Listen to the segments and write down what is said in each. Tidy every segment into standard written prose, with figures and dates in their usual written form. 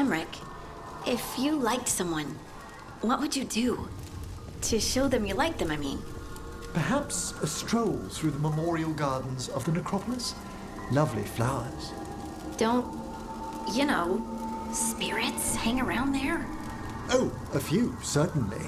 Emmerich, if you liked someone, what would you do? To show them you like them, I mean. Perhaps a stroll through the memorial gardens of the necropolis? Lovely flowers. Don't, you know, spirits hang around there? Oh, a few, certainly.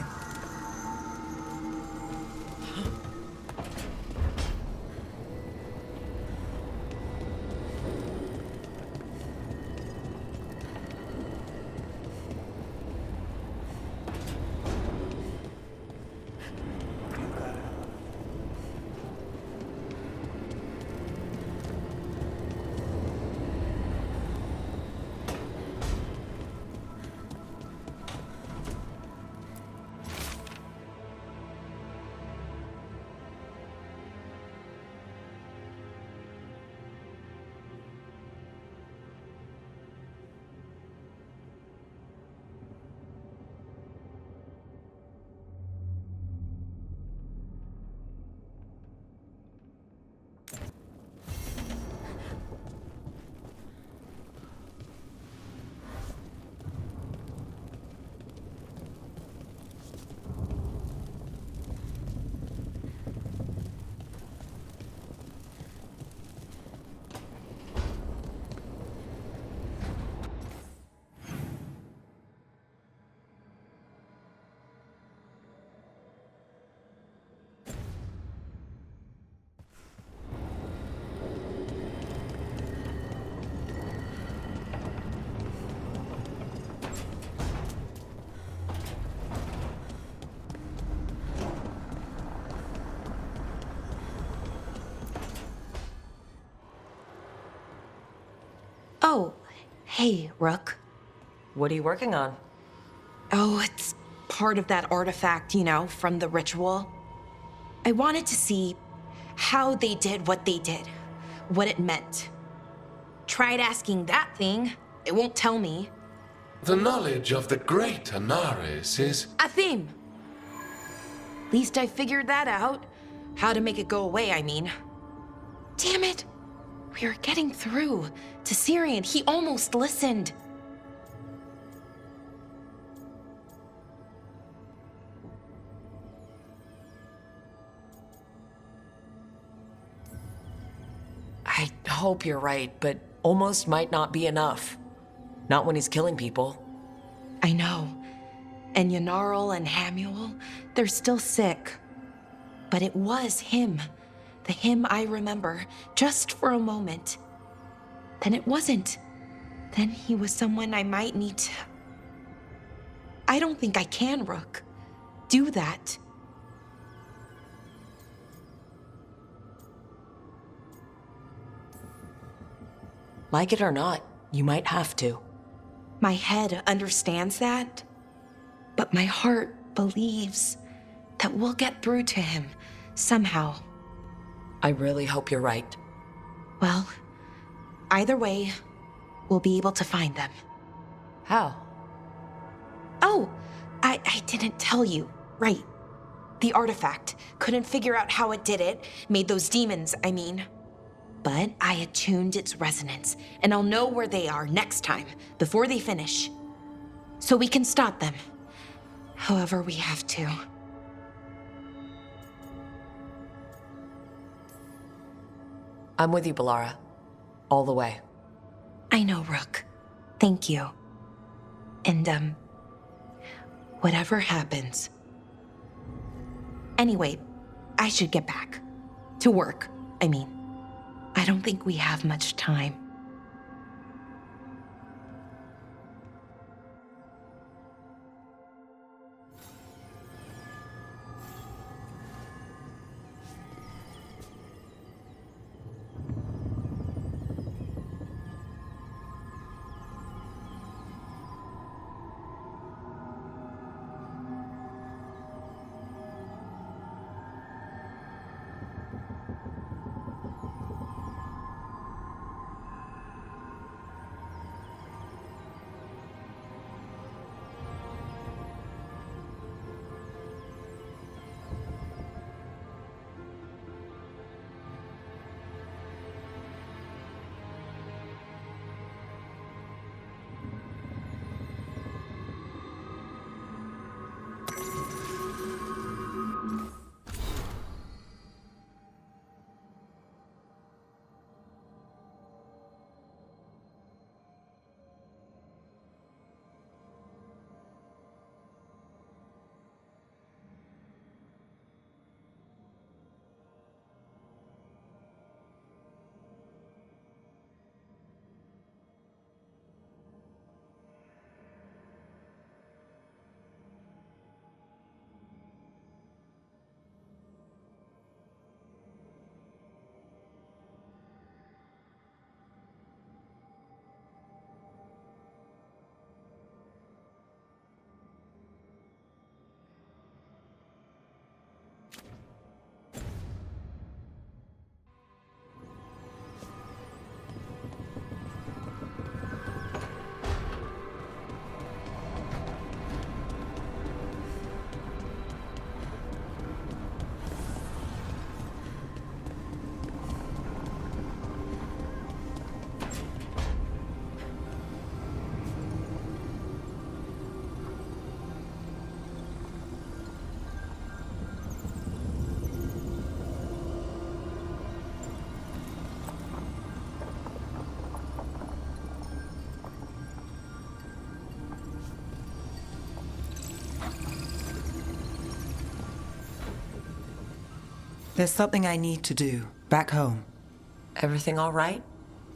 Oh, hey, Rook. What are you working on? Oh, it's part of that artifact, you know, from the ritual. I wanted to see how they did what they did, what it meant. Tried asking that thing, it won't tell me. The knowledge of the great Anaris is... A theme. Least I figured that out. How to make it go away, I mean. Damn it. We were getting through to Syrian. He almost listened. I hope you're right, but almost might not be enough. Not when he's killing people. I know. And Yanarl and Hamuel, they're still sick. But it was him. The him I remember, just for a moment. Then it wasn't. Then he was someone I might need to... I don't think I can, Rook. Do that. Like it or not, you might have to. My head understands that, but my heart believes that we'll get through to him somehow. I really hope you're right. Well, either way, we'll be able to find them. How? Oh, I didn't tell you. Right. The artifact. Couldn't figure out how it did it. Made those demons, I mean. But I attuned its resonance, and I'll know where they are next time, before they finish. So we can stop them. However we have to. I'm with you, Balara. All the way. I know, Rook. Thank you. And, whatever happens. Anyway, I should get back. To work, I mean. I don't think we have much time. There's something I need to do, back home. Everything all right?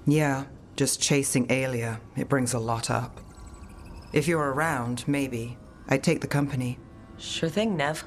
Yeah, just chasing Aelia. It brings a lot up. If you're around, maybe. I'd take the company. Sure thing, Nev.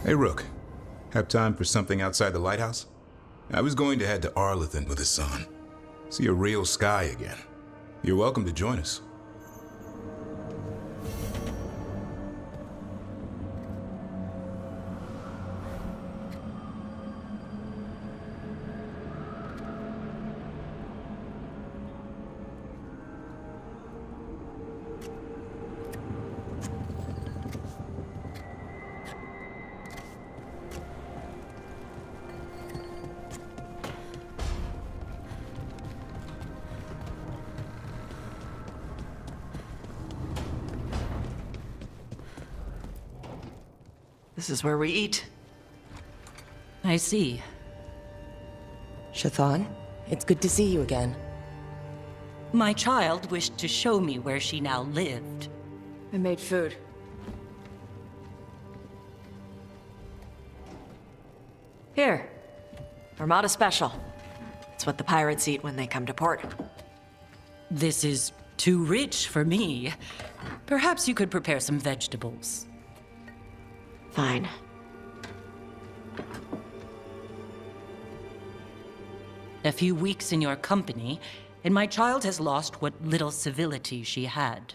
Hey, Rook. Have time for something outside the lighthouse? I was going to head to Arlethan with the sun. See a real sky again. You're welcome to join us. This is where we eat. I see. Shathan, it's good to see you again. My child wished to show me where she now lived. I made food. Here. Armada Special. It's what the pirates eat when they come to port. This is too rich for me. Perhaps you could prepare some vegetables. Fine. A few weeks in your company, and my child has lost what little civility she had.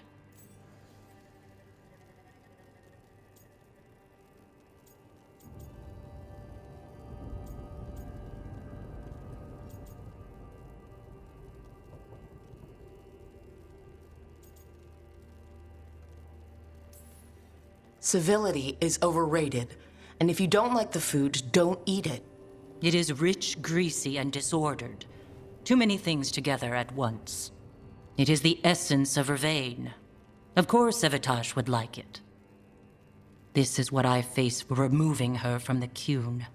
Civility is overrated, and if you don't like the food, don't eat it. It is rich, greasy, and disordered. Too many things together at once. It is the essence of Vervain. Of course Evitash would like it. This is what I face for removing her from the Qun.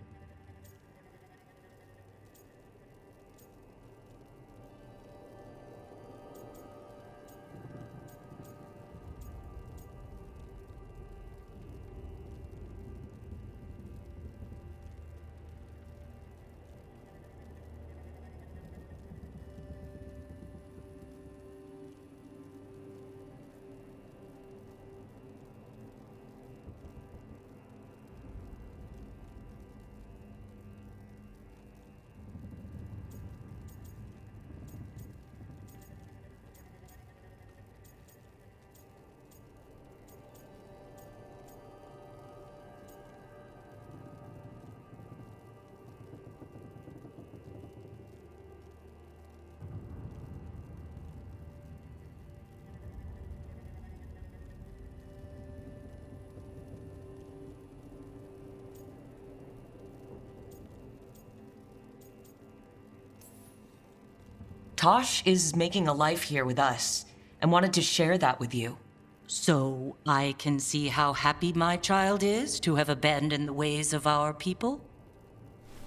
Tosh is making a life here with us and wanted to share that with you. So I can see how happy my child is to have abandoned the ways of our people?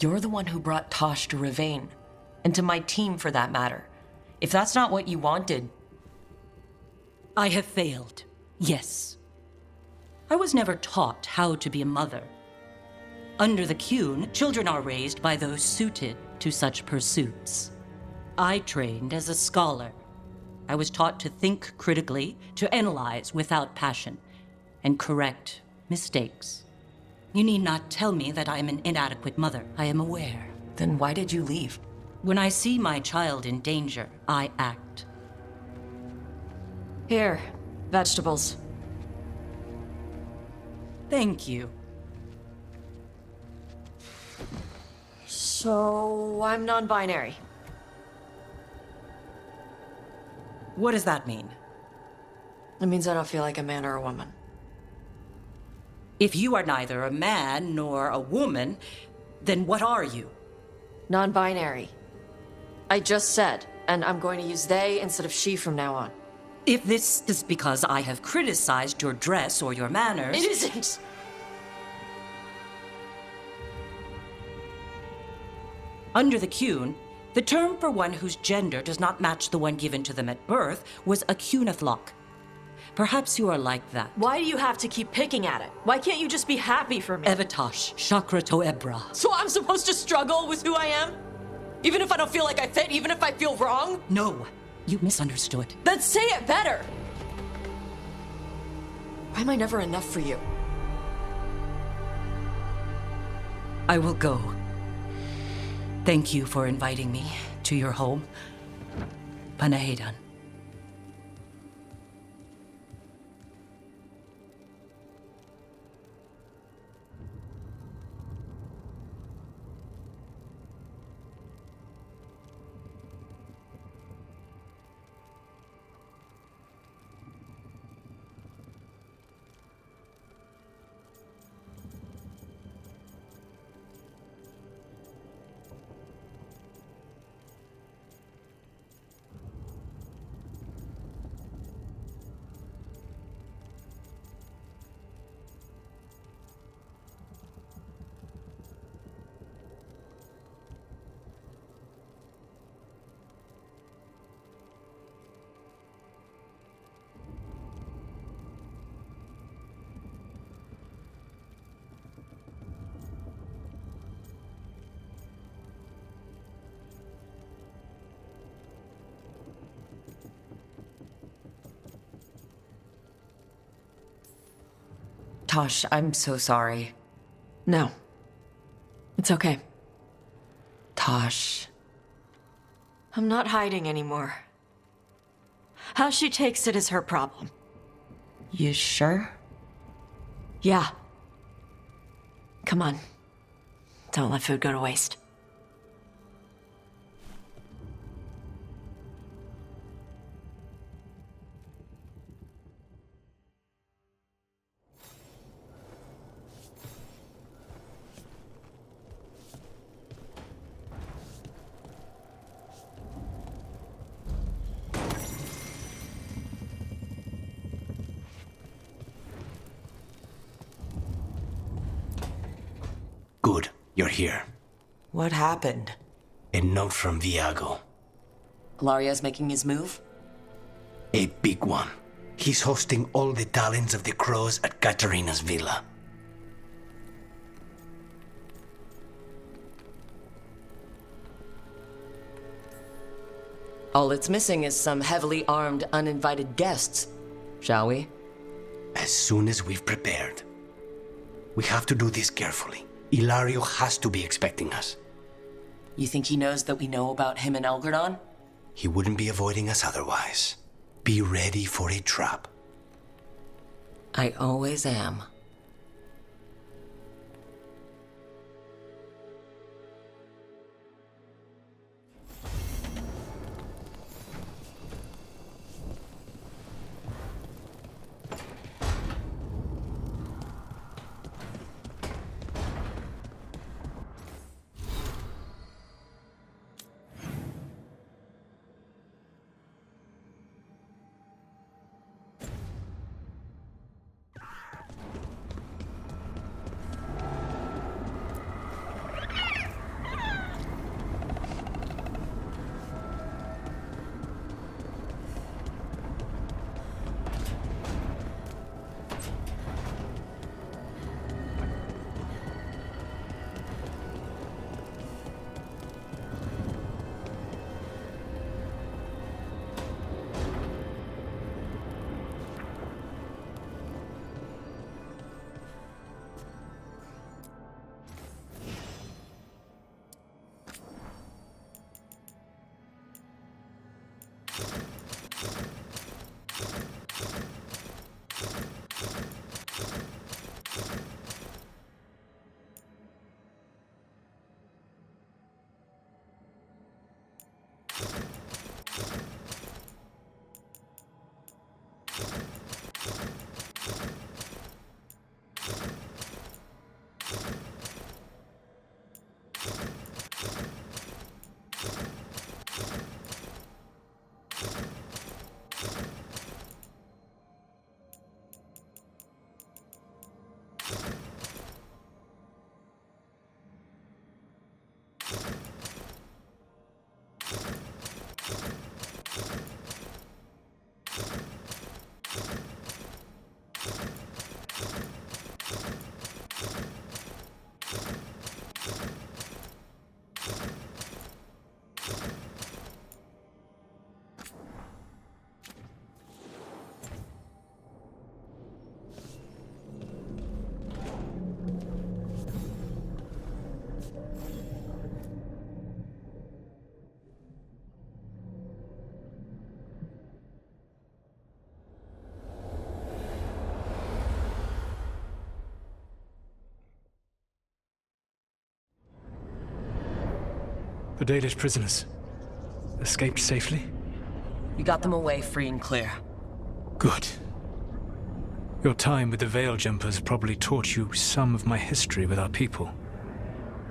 You're the one who brought Tosh to Ravain, and to my team for that matter. If that's not what you wanted... I have failed, yes. I was never taught how to be a mother. Under the Qun, children are raised by those suited to such pursuits. I trained as a scholar. I was taught to think critically, to analyze without passion, and correct mistakes. You need not tell me that I am an inadequate mother. I am aware. Then why did you leave? When I see my child in danger, I act. Here, vegetables. Thank you. So, I'm non-binary. What does that mean? It means I don't feel like a man or a woman. If you are neither a man nor a woman, then what are you? Non-binary. I just said, and I'm going to use they instead of she from now on. If this is because I have criticized your dress or your manners... It isn't! Under the Qun, the term for one whose gender does not match the one given to them at birth was a Qunathlok. Perhaps you are like that. Why do you have to keep picking at it? Why can't you just be happy for me? Evatash, Chakra Toebra. So I'm supposed to struggle with who I am? Even if I don't feel like I fit, even if I feel wrong? No, you misunderstood. Then say it better! Why am I never enough for you? I will go. Thank you for inviting me to your home. Panahedan. Tosh, I'm so sorry. No. It's okay. Tosh. I'm not hiding anymore. How she takes it is her problem. You sure? Yeah. Come on. Don't let food go to waste. Good, you're here. What happened? A note from Viago. Laria's making his move? A big one. He's hosting all the talents of the crows at Katarina's villa. All it's missing is some heavily armed, uninvited guests. Shall we? As soon as we've prepared. We have to do this carefully. Ilario has to be expecting us. You think he knows that we know about him and Elgardon? He wouldn't be avoiding us otherwise. Be ready for a trap. I always am. The Dalish prisoners escaped safely? We got them away free and clear. Good. Your time with the Veil Jumpers probably taught you some of my history with our people.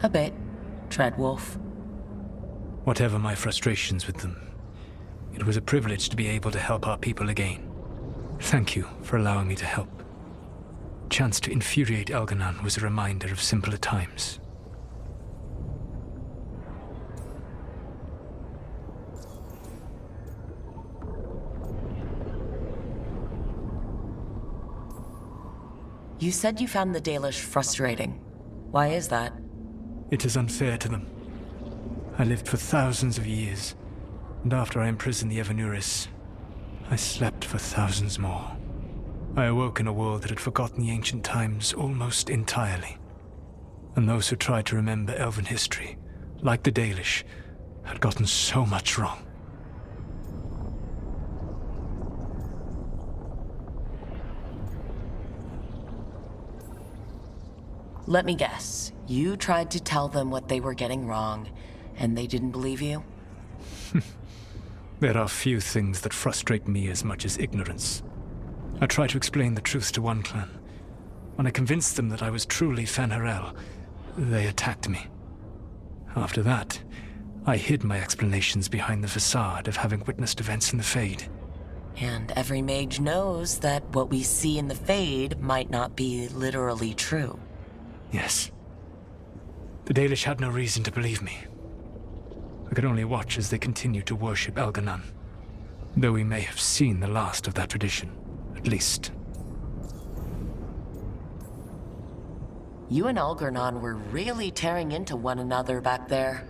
A bit. Treadwolf. Whatever my frustrations with them, it was a privilege to be able to help our people again. Thank you for allowing me to help. Chance to infuriate Elganon was a reminder of simpler times. You said you found the Dalish frustrating. Why is that? It is unfair to them. I lived for thousands of years, and after I imprisoned the Evanuris, I slept for thousands more. I awoke in a world that had forgotten the ancient times almost entirely. And those who tried to remember Elven history, like the Dalish, had gotten so much wrong. Let me guess. You tried to tell them what they were getting wrong, and they didn't believe you? There are few things that frustrate me as much as ignorance. I tried to explain the truth to one clan. When I convinced them that I was truly Fen'Harel, they attacked me. After that, I hid my explanations behind the facade of having witnessed events in the Fade. And every mage knows that what we see in the Fade might not be literally true. Yes. The Dalish had no reason to believe me. I could only watch as they continued to worship Elganon, though we may have seen the last of that tradition, at least. You and Elganon were really tearing into one another back there.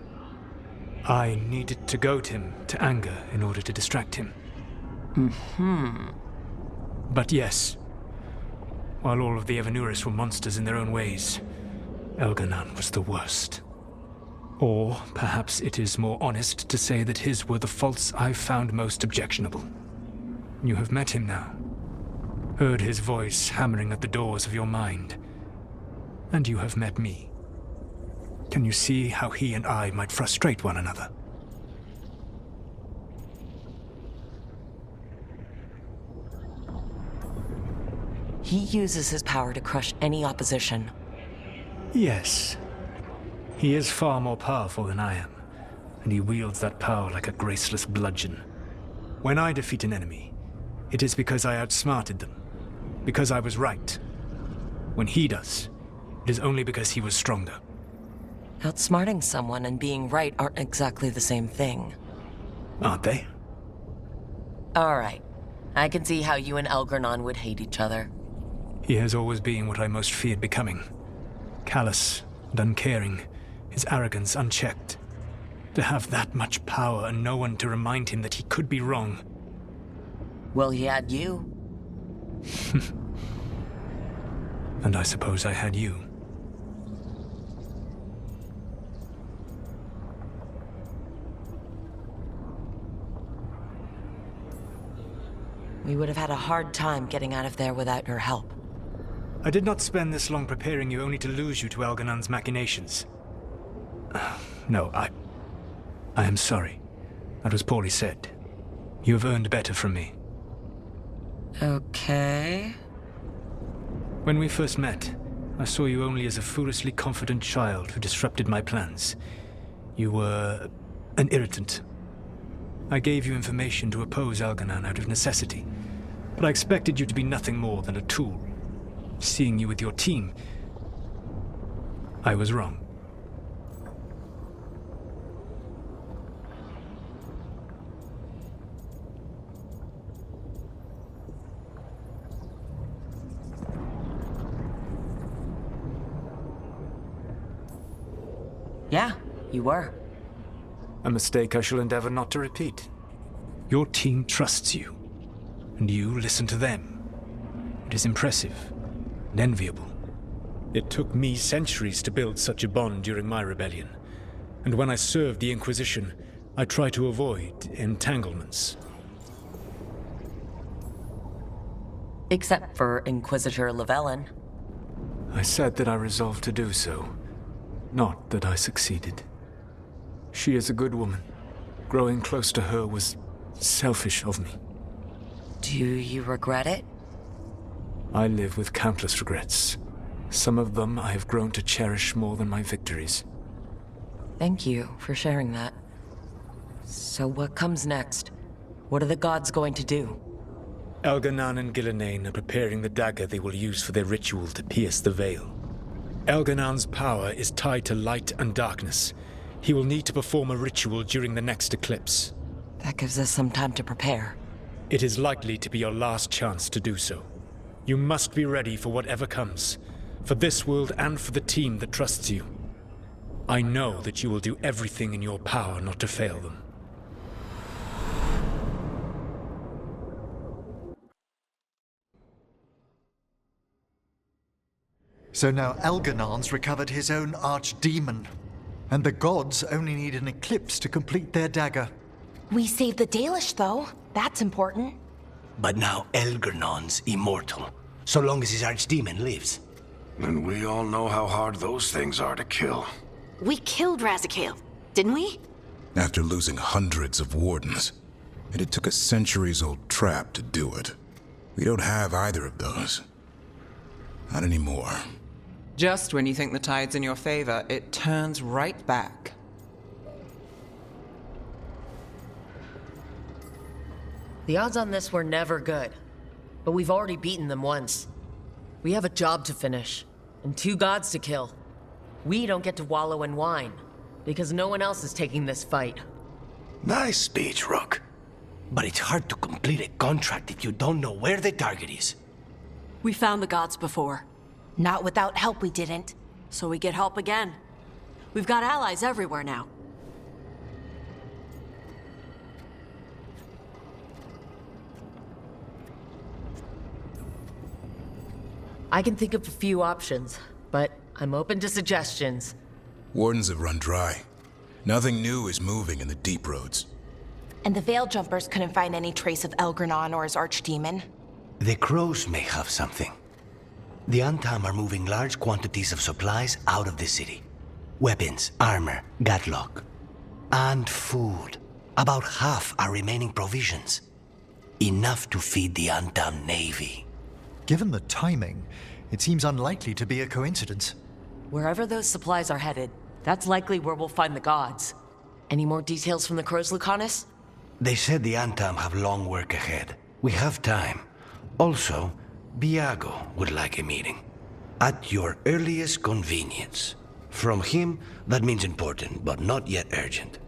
I needed to goad him to anger in order to distract him. But yes, while all of the Evanuris were monsters in their own ways, Elganon was the worst. Or perhaps it is more honest to say that his were the faults I found most objectionable. You have met him now, heard his voice hammering at the doors of your mind, and you have met me. Can you see how he and I might frustrate one another? He uses his power to crush any opposition. Yes. He is far more powerful than I am, and he wields that power like a graceless bludgeon. When I defeat an enemy, it is because I outsmarted them, because I was right. When he does, it is only because he was stronger. Outsmarting someone and being right aren't exactly the same thing. Aren't they? All right. I can see how you and Elganon would hate each other. He has always been what I most feared becoming. Callous and uncaring, his arrogance unchecked. To have that much power and no one to remind him that he could be wrong. Well, he had you. And I suppose I had you. We would have had a hard time getting out of there without your help. I did not spend this long preparing you only to lose you to Elganon's machinations. No, I am sorry. That was poorly said. You have earned better from me. Okay. When we first met, I saw you only as a foolishly confident child who disrupted my plans. You were an irritant. I gave you information to oppose Elganon out of necessity, but I expected you to be nothing more than a tool. Seeing you with your team, I was wrong. Yeah, you were. A mistake I shall endeavor not to repeat. Your team trusts you, and you listen to them. It is impressive and enviable. It took me centuries to build such a bond during my rebellion, and when I served the Inquisition, I tried to avoid entanglements. Except for Inquisitor Llewellyn. I said that I resolved to do so, not that I succeeded. She is a good woman. Growing close to her was selfish of me. Do you regret it? I live with countless regrets. Some of them I have grown to cherish more than my victories. Thank you for sharing that. So what comes next? What are the gods going to do? Elganan and Gillenane are preparing the dagger they will use for their ritual to pierce the veil. Elganan's power is tied to light and darkness. He will need to perform a ritual during the next eclipse. That gives us some time to prepare. It is likely to be your last chance to do so. You must be ready for whatever comes, for this world and for the team that trusts you. I know that you will do everything in your power not to fail them. So now Elganan's recovered his own archdemon, and the gods only need an eclipse to complete their dagger. We saved the Dalish, though. That's important. But now Elganan's immortal, so long as his archdemon lives. And we all know how hard those things are to kill. We killed Razikale, didn't we? After losing hundreds of wardens. And it took a centuries-old trap to do it. We don't have either of those. Not anymore. Just when you think the tide's in your favor, it turns right back. The odds on this were never good, but we've already beaten them once. We have a job to finish, and 2 gods to kill. We don't get to wallow in wine, because no one else is taking this fight. Nice speech, Rook. But it's hard to complete a contract if you don't know where the target is. We found the gods before, Not without help, we didn't. so we get help again. We've got allies everywhere now. I can think of a few options, but I'm open to suggestions. Wardens have run dry. Nothing new is moving in the deep roads. And the Veil Jumpers couldn't find any trace of Elgranon or his archdemon. The crows may have something. The Antam are moving large quantities of supplies out of the city. Weapons, armor, gatlock. And food. About half are remaining provisions. Enough to feed the Antam navy. Given the timing, it seems unlikely to be a coincidence. Wherever those supplies are headed, that's likely where we'll find the gods. Any more details from the crows, Lucanus? They said the Antam have long work ahead. We have time. Also, Biago would like a meeting. At your earliest convenience. From him, that means important, but not yet urgent.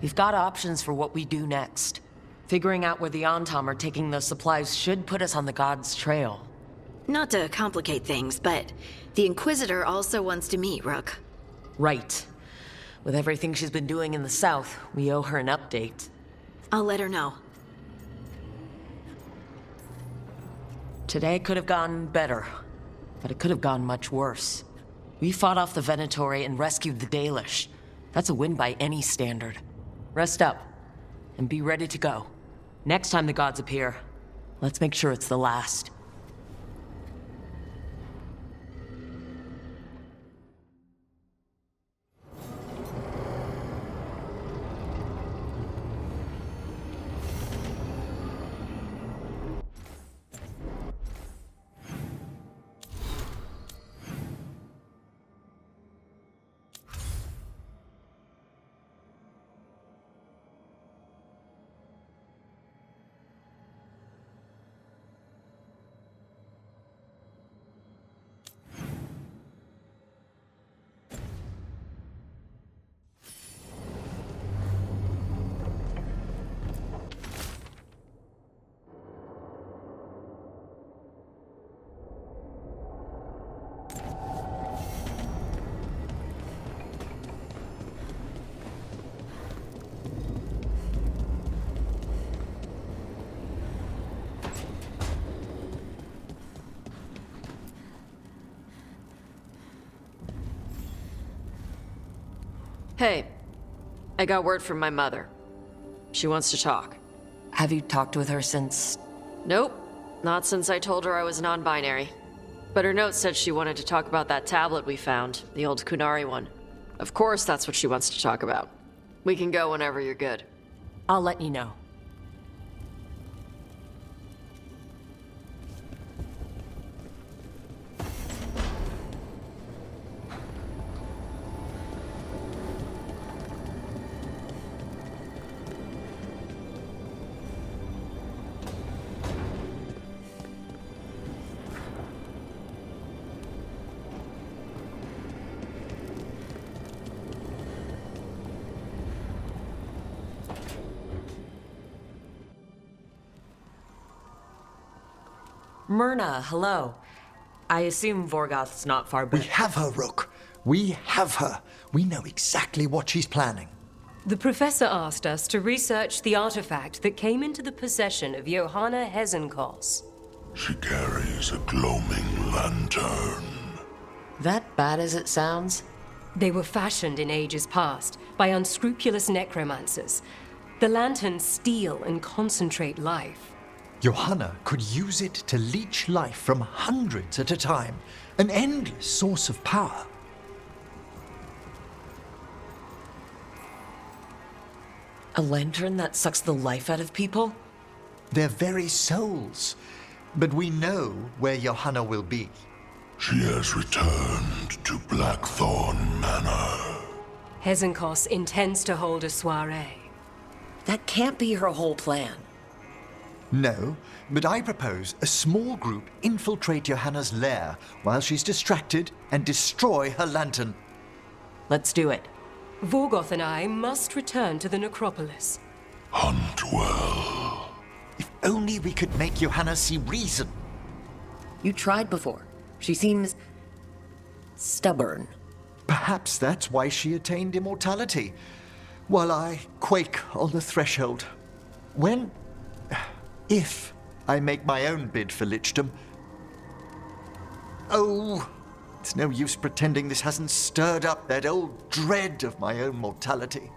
We've got options for what we do next. Figuring out where the Antam are taking those supplies should put us on the gods' trail. Not to complicate things, but the Inquisitor also wants to meet Rook. Right. With everything she's been doing in the south, we owe her an update. I'll let her know. Today could have gone better, but it could have gone much worse. We fought off the Venatori and rescued the Dalish. That's a win by any standard. Rest up, and be ready to go. Next time the gods appear, let's make sure it's the last. Hey, I got word from my mother. She wants to talk. Have you talked with her since? Nope, not since I told her I was non-binary. But her note said she wanted to talk about that tablet we found, the old Kunari one. Of course that's what she wants to talk about. We can go whenever you're good. I'll let you know. Myrna, hello. I assume Vorgoth's not far We back. have her, Rook. We have her. We know exactly what she's planning. The professor asked us to research the artifact that came into the possession of Johanna Hezenkos. She carries a gloaming lantern. That bad as it sounds? They were fashioned in ages past by unscrupulous necromancers. The lanterns steal and concentrate life. Johanna could use it to leech life from hundreds at a time. An endless source of power. A lantern that sucks the life out of people? Their very souls. But we know where Johanna will be. She has returned to Blackthorn Manor. Hezenkos intends to hold a soiree. That can't be her whole plan. No, but I propose a small group infiltrate Johanna's lair while she's distracted and destroy her lantern. Let's do it. Vorgoth and I must return to the necropolis. Hunt well. If only we could make Johanna see reason. You tried before. She seems stubborn. Perhaps that's why she attained immortality, while I quake on the threshold. If I make my own bid for lichdom. Oh, it's no use pretending this hasn't stirred up that old dread of my own mortality.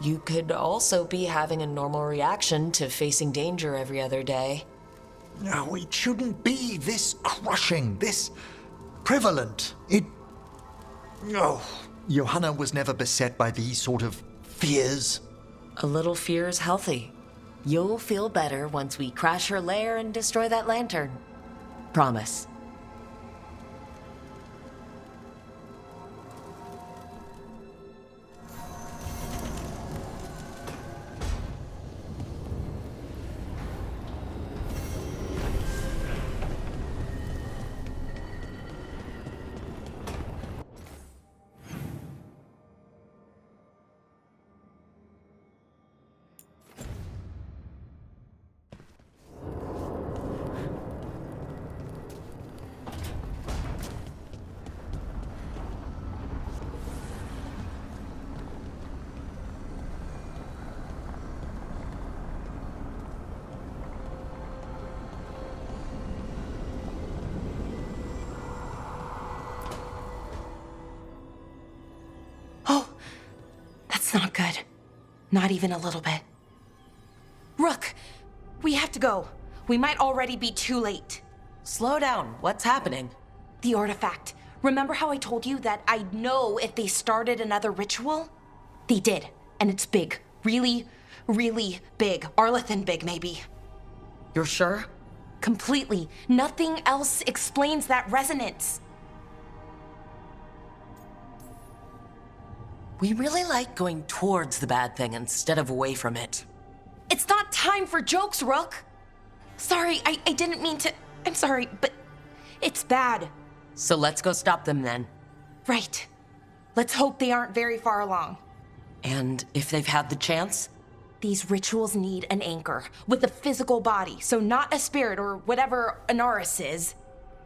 You could also be having a normal reaction to facing danger every other day. No, it shouldn't be this crushing, this prevalent. No. Johanna was never beset by these sort of fears. A little fear is healthy. You'll feel better once we crash her lair and destroy that lantern. Promise. That's not good. Not even a little bit. Rook, we have to go. We might already be too late. Slow down. What's happening? The artifact. Remember how I told you that I'd know if they started another ritual? They did, and it's big. Really, really big. Arlethan big, maybe. You're sure? Completely. Nothing else explains that resonance. We really like going towards the bad thing instead of away from it. It's not time for jokes, Rook. Sorry, I didn't mean to. I'm sorry, but it's bad. So let's go stop them then. Right. Let's hope they aren't very far along. And if they've had the chance? These rituals need an anchor with a physical body, so not a spirit or whatever Anaris is,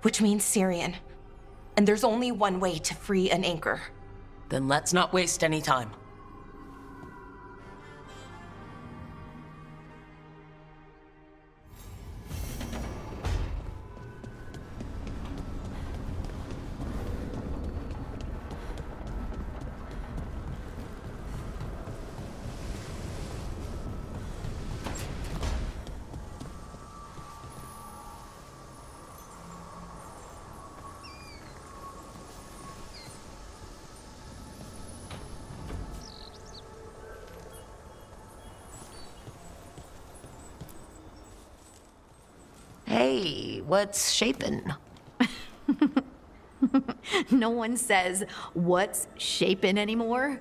which means Syrian. And there's only one way to free an anchor. Then let's not waste any time. Hey, what's shaping? No one says, what's shaping anymore?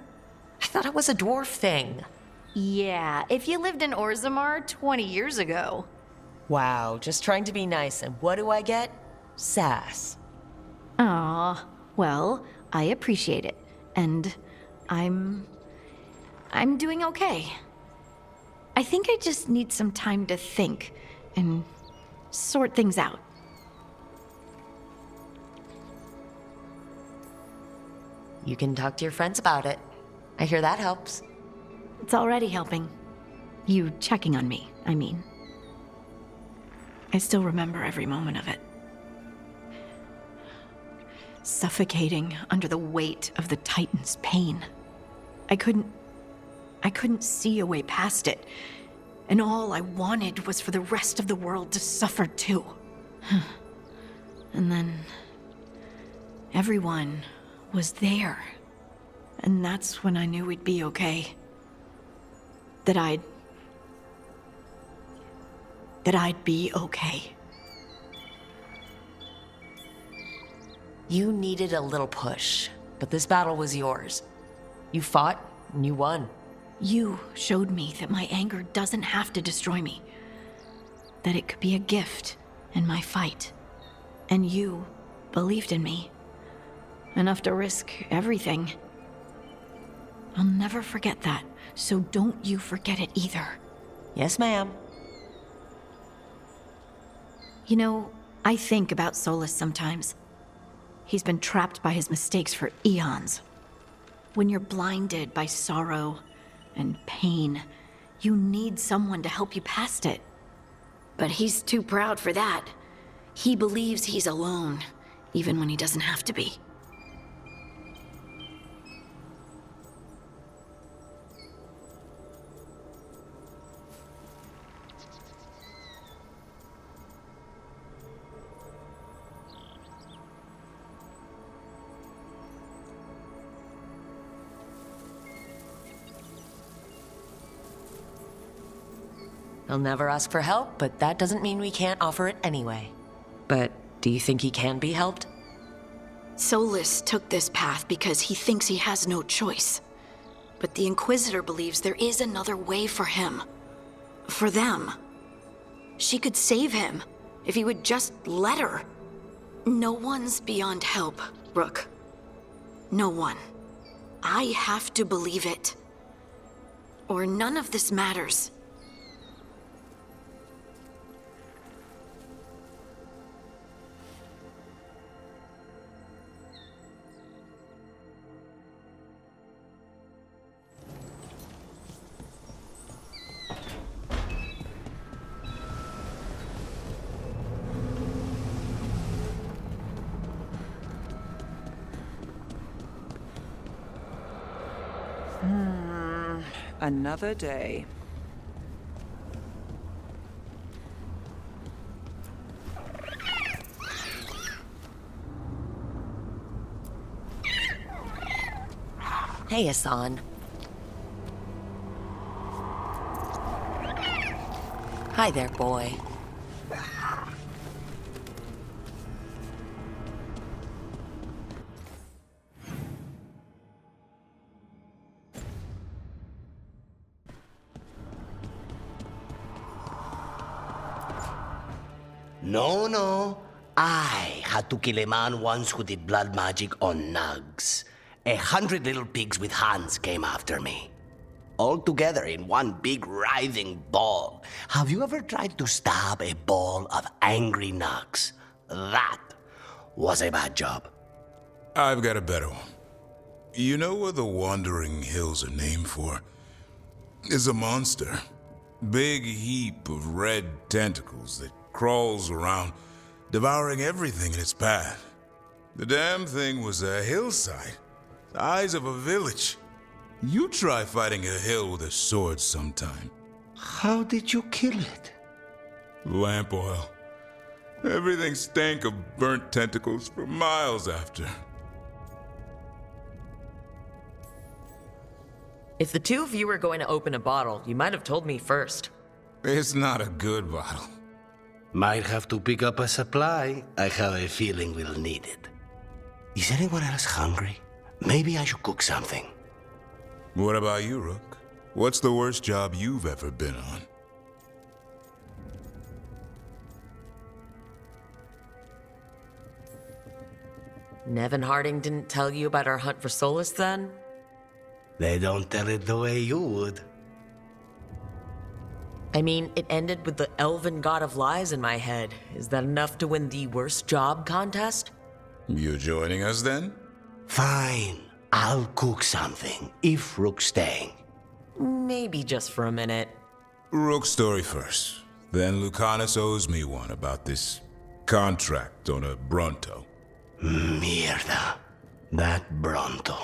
I thought it was a dwarf thing. Yeah, if you lived in Orzammar 20 years ago. Wow, just trying to be nice, and what do I get? Sass. Aw, well, I appreciate it. And I'm doing okay. I think I just need some time to think and sort things out. You can talk to your friends about it. I hear that helps. It's already helping. You checking on me, I mean. I still remember every moment of it. Suffocating under the weight of the Titan's pain. I couldn't see a way past it. And all I wanted was for the rest of the world to suffer too. And then everyone was there. And that's when I knew we'd be okay. That I'd be okay. You needed a little push, but this battle was yours. You fought, and you won. You showed me that my anger doesn't have to destroy me. That it could be a gift in my fight. And you believed in me. Enough to risk everything. I'll never forget that, so don't you forget it either. Yes, ma'am. You know, I think about Solus sometimes. He's been trapped by his mistakes for eons. When you're blinded by sorrow and pain, you need someone to help you past it. But he's too proud for that. He believes he's alone, even when he doesn't have to be. He'll never ask for help, but that doesn't mean we can't offer it anyway. But do you think he can be helped? Solus took this path because he thinks he has no choice. But the Inquisitor believes there is another way for him. For them. She could save him if he would just let her. No one's beyond help, Rook. No one. I have to believe it. Or none of this matters. Another day. Hey, Hassan. Hi there, boy. No. I had to kill a man once who did blood magic on nugs. 100 little pigs with hands came after me. All together in one big writhing ball. Have you ever tried to stab a ball of angry nugs? That was a bad job. I've got a better one. You know what the Wandering Hills are named for? It's a monster. Big heap of red tentacles that crawls around, devouring everything in its path. The damn thing was a hillside, the size of a village. You try fighting a hill with a sword sometime. How did you kill it? Lamp oil. Everything stank of burnt tentacles for miles after. If the two of you were going to open a bottle, you might have told me first. It's not a good bottle. Might have to pick up a supply. I have a feeling we'll need it. Is anyone else hungry? Maybe I should cook something. What about you, Rook? What's the worst job you've ever been on? Nevin Harding didn't tell you about our hunt for Solus then? They don't tell it the way you would. I mean, it ended with the elven god of lies in my head. Is that enough to win the worst job contest? You joining us then? Fine. I'll cook something, if Rook's staying. Maybe just for a minute. Rook's story first. Then Lucanus owes me one about this contract on a Bronto. Mierda. That Bronto.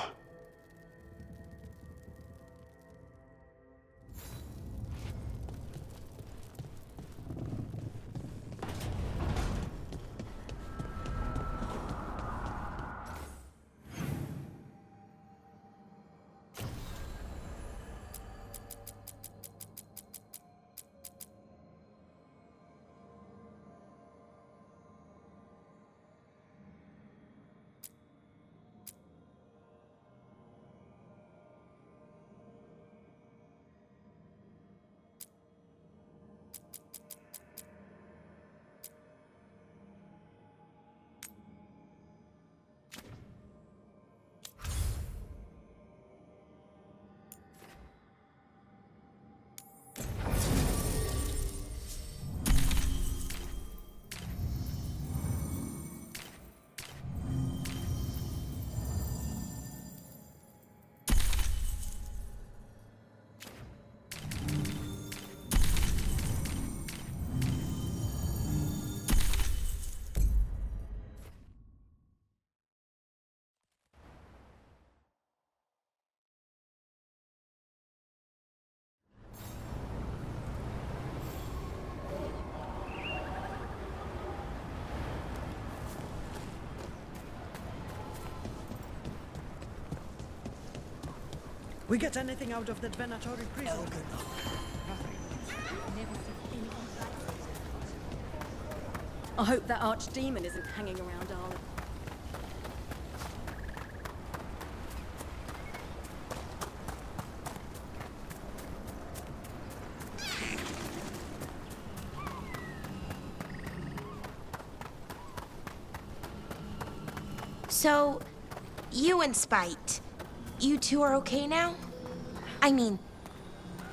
We get anything out of that Venatori prison? I hope that archdemon isn't hanging around our... So, you and Spite, you two are okay now? I mean,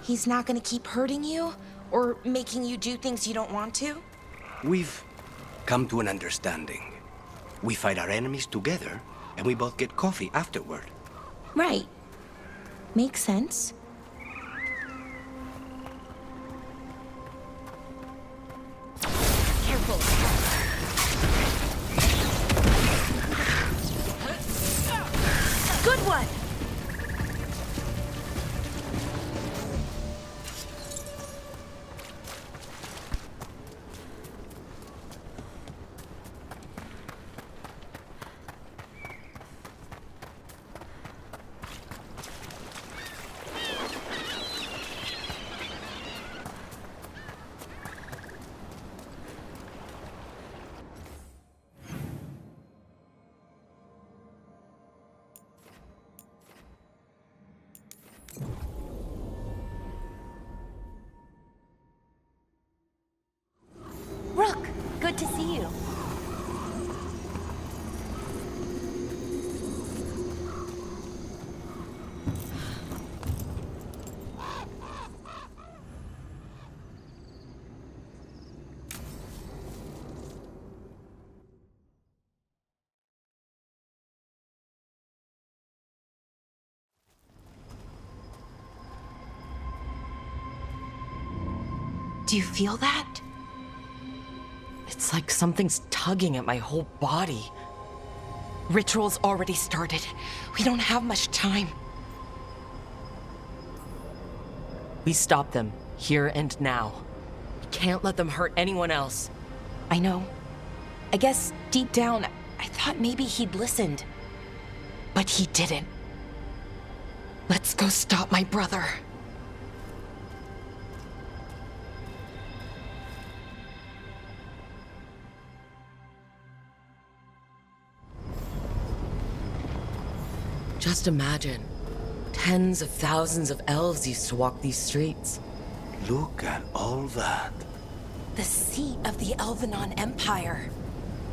he's not gonna keep hurting you or making you do things you don't want to? We've come to an understanding. We fight our enemies together, and we both get coffee afterward. Right. Makes sense. Careful. Good one! Rook, good to see you. Do you feel that? It's like something's tugging at my whole body. Ritual's already started. We don't have much time. We stop them, here and now. We can't let them hurt anyone else. I know. I guess deep down, I thought maybe he'd listened. But he didn't. Let's go stop my brother. Just imagine. Tens of thousands of elves used to walk these streets. Look at all that. The seat of the Elvenon Empire.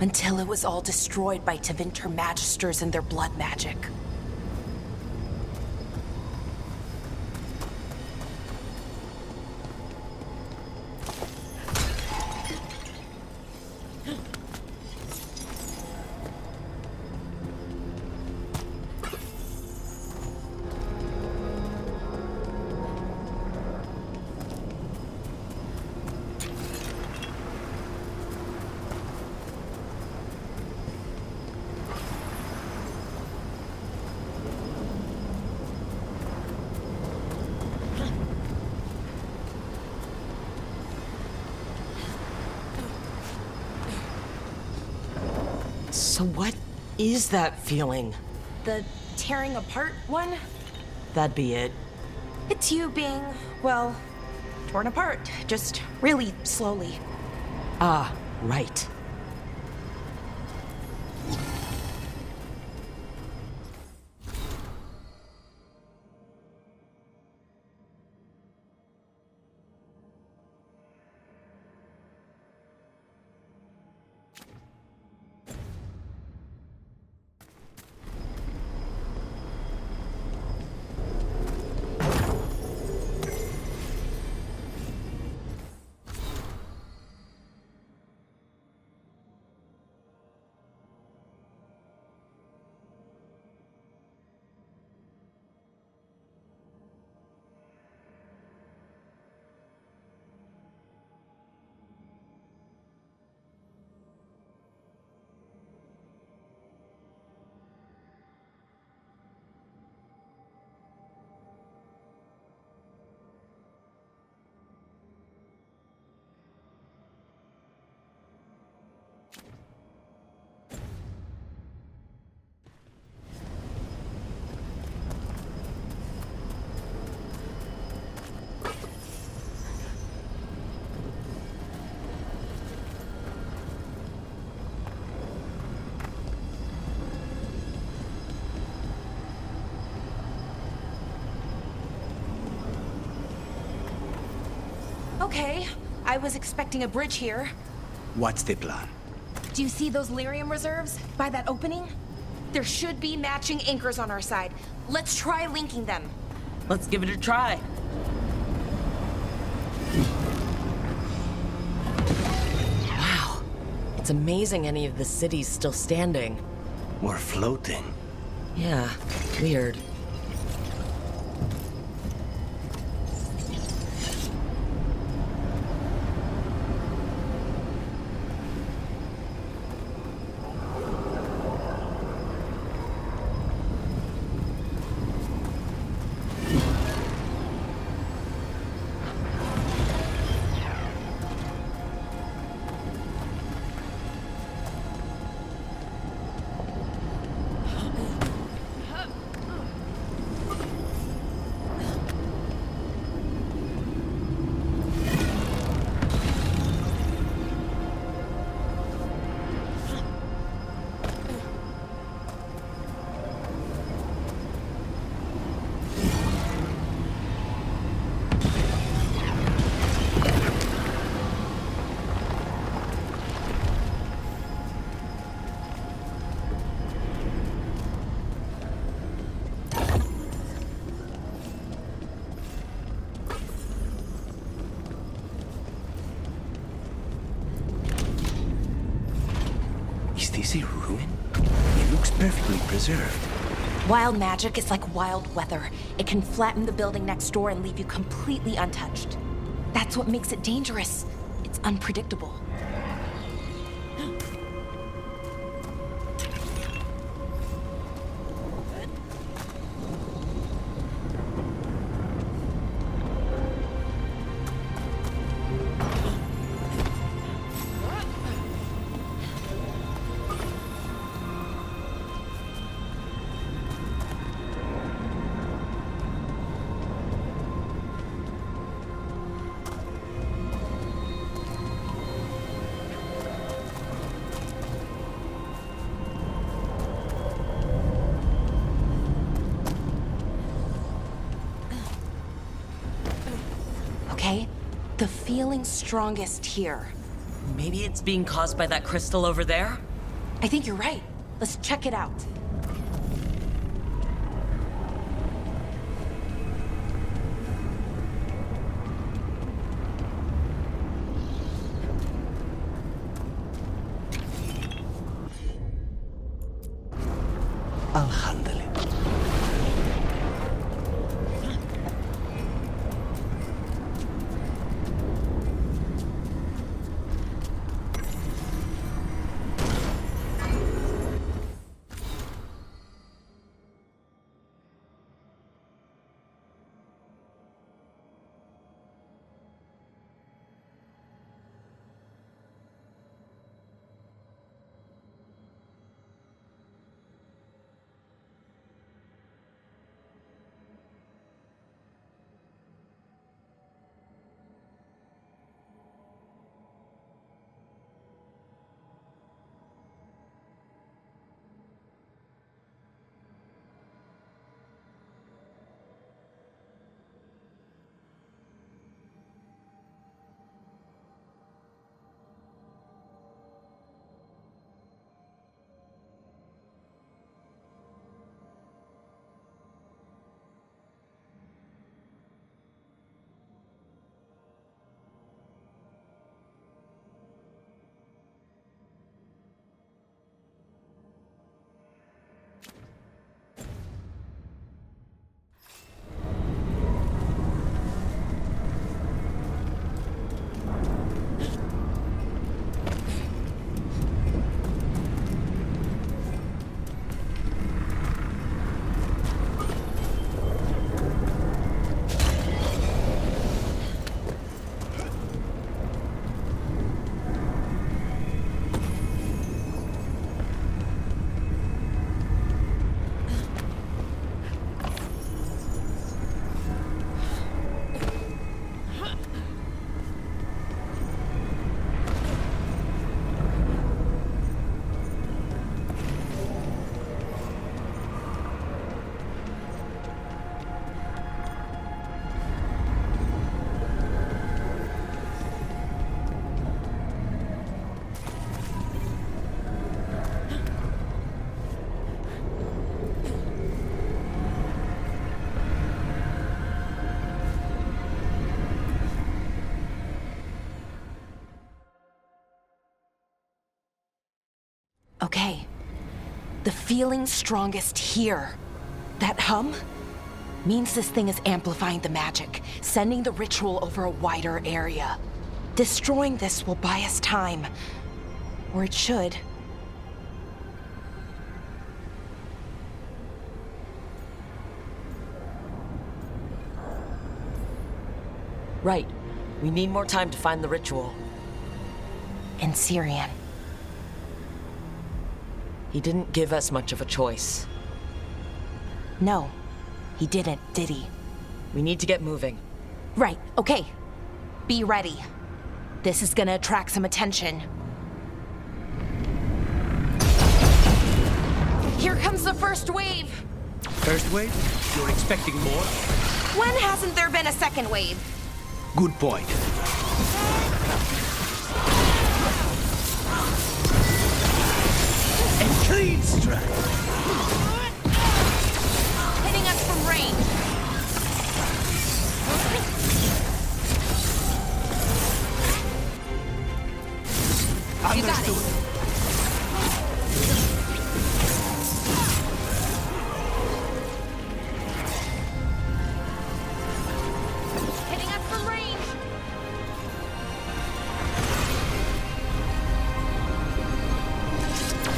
Until it was all destroyed by Tevinter Magisters and their blood magic. So what is that feeling? The tearing apart one? That'd be it. It's you being, well, torn apart. Just really slowly. Ah, right. Okay, I was expecting a bridge here. What's the plan? Do you see those lyrium reserves by that opening? There should be matching anchors on our side. Let's try linking them. Let's give it a try. Wow. It's amazing any of the city's still standing. We're floating. Yeah, weird. Is this a ruin? It looks perfectly preserved. Wild magic is like wild weather. It can flatten the building next door and leave you completely untouched. That's what makes it dangerous. It's unpredictable. feeling strongest here. Maybe it's being caused by that crystal over there? I think you're right. Let's check it out. I'll handle it. Okay. The feeling strongest here. That hum means this thing is amplifying the magic, sending the ritual over a wider area. Destroying this will buy us time. Or it should. Right. We need more time to find the ritual. In Syrian. He didn't give us much of a choice. No, he didn't, did he? We need to get moving. Right, okay. Be ready. This is gonna attract some attention. Here comes the first wave! First wave? You're expecting more? When hasn't there been a second wave? Good point. And clean strike. Hitting us from range. You got it. Hitting us from range.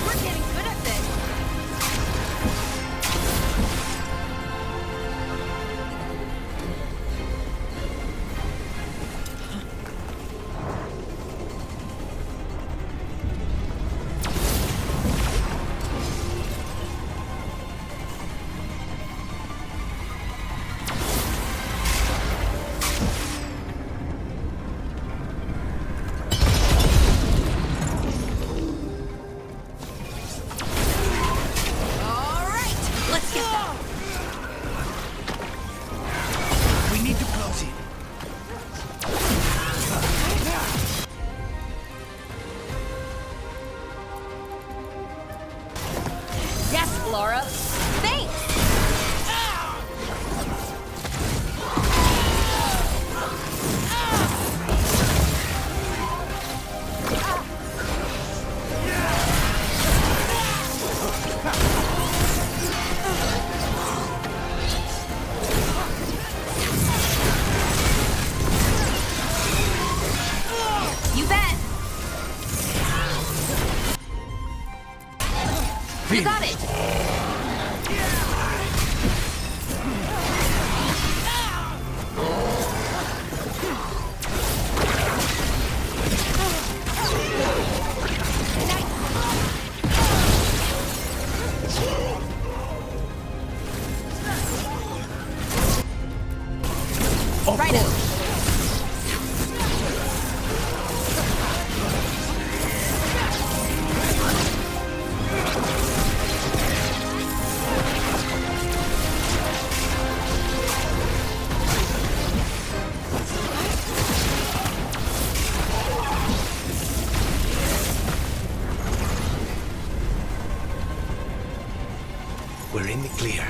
We're getting good at this. We need to close it. You bet. You got it. Right up. We're in the clear.